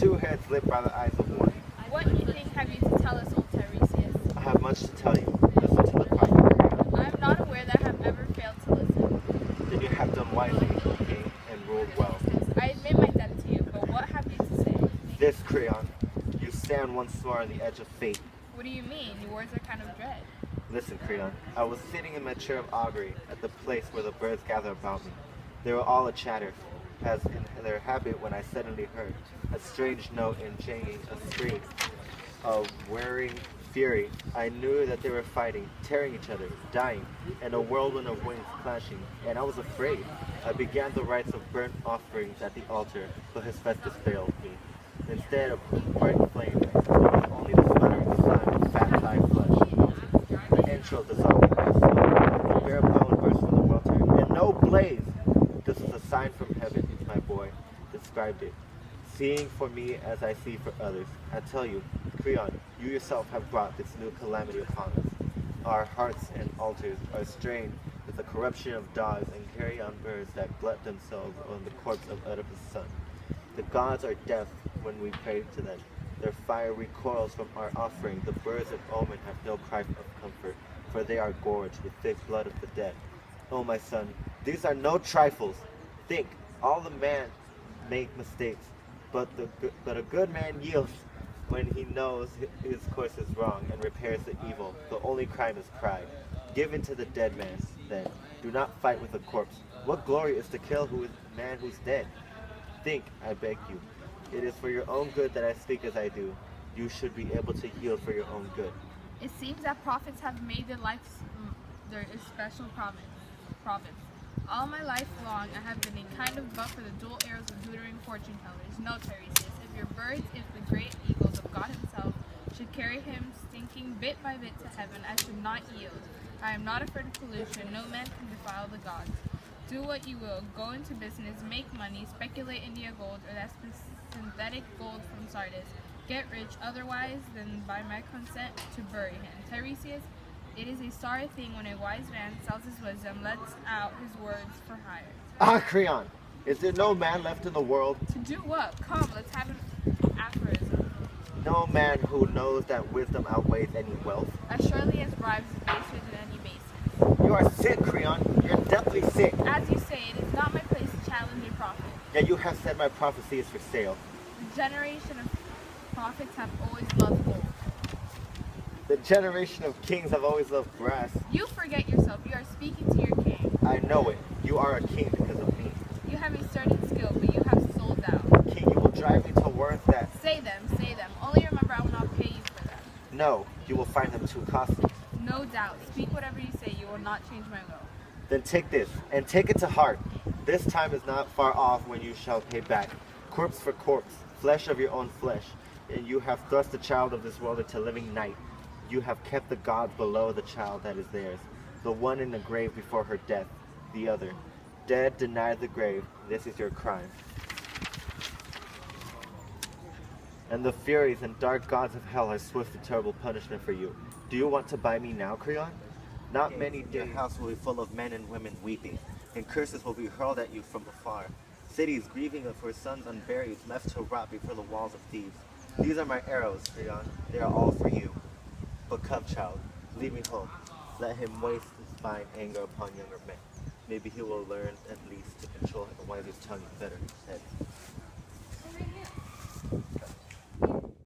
two heads lit by the eyes of one. What do you think have you to tell us, old Tiresias? I have much to tell you. Listen to the prophet. I am not aware that I have ever failed to listen. Then you have done wisely, king, and ruled well. I admit my debt to you, but what have you to say? This, Creon, you stand once more on the edge of fate. What do you mean? Your words are kind of dread. Listen, Creon, I was sitting in my chair of augury at the place where the birds gather about me. They were all a chatter, as in their habit when I suddenly heard a strange note enchaining a scream of whirring fury. I knew that they were fighting, tearing each other, dying, and a whirlwind of wings clashing, and I was afraid. I began the rites of burnt offerings at the altar, but Hephaestus failed me. Instead of bright flame, there was only the sputtering slime of fat thigh flesh. The entrails dissolved in my soul. The bare bone burst from the welter, and no blaze! This is a sign from heaven, my boy described it. Seeing for me as I see for others. I tell you, Creon, you yourself have brought this new calamity upon us. Our hearts and altars are strained with the corruption of dogs and carrion birds that glut themselves on the corpse of Oedipus' son. The gods are deaf when we pray to them. Their fire recoils from our offering. The birds of omen have no cry of comfort, for they are gorged with thick blood of the dead. Oh, my son, these are no trifles. Think, all the man make mistakes, but a good man yields when he knows his course is wrong and repairs the evil. The only crime is pride. Give in to the dead man, then. Do not fight with a corpse. What glory is to kill a man who's dead? Think, I beg you. It is for your own good that I speak as I do. You should be able to yield for your own good. It seems that prophets have made their life their special province. All my life long, I have been a kind of butt for the dual arrows of tutoring fortune tellers. No, Tiresias, if your birds, if the great eagles of God himself should carry him stinking bit by bit to heaven, I should not yield. I am not afraid of pollution. No man can defile the gods. Do what you will. Go into business, make money, speculate India gold or that synthetic gold from Sardis. Get rich otherwise than by my consent to bury him. Tiresias, it is a sorry thing when a wise man sells his wisdom, lets out his words for hire. Ah, Creon, is there no man left in the world? To do what? Come, let's have an aphorism. No man who knows that wisdom outweighs any wealth? As surely as bribes is baser than any basis. You are sick, Creon. You're deathly sick. As you say, it is not my place to challenge a prophet. Yet you have said my prophecy is for sale. The generation of prophets have always loved gold. The generation of kings have always loved brass. You forget yourself. You are speaking to your king. I know it. You are a king because of me. You have a certain skill, but you have sold out. King, you will drive me to words that... Say them, say them. Only remember I will not pay you for them. No, you will find them too costly. No doubt. Speak whatever you say. You will not change my will. Then take this, and take it to heart. This time is not far off when you shall pay back. Corpse for corpse, flesh of your own flesh. And you have thrust the child of this world into living night. You have kept the gods below the child that is theirs. The one in the grave before her death, the other. Dead denied the grave. This is your crime. And the furies and dark gods of hell are swift and terrible punishment for you. Do you want to buy me now, Creon? Not many days. Your house will be full of men and women weeping, and curses will be hurled at you from afar. Cities grieving for sons unburied, left to rot before the walls of Thebes. These are my arrows, Creon. They are all for you. But come, child, lead me home. Let him waste his fine anger upon younger men. Maybe he will learn at least to control a wiser's tongue and better his head.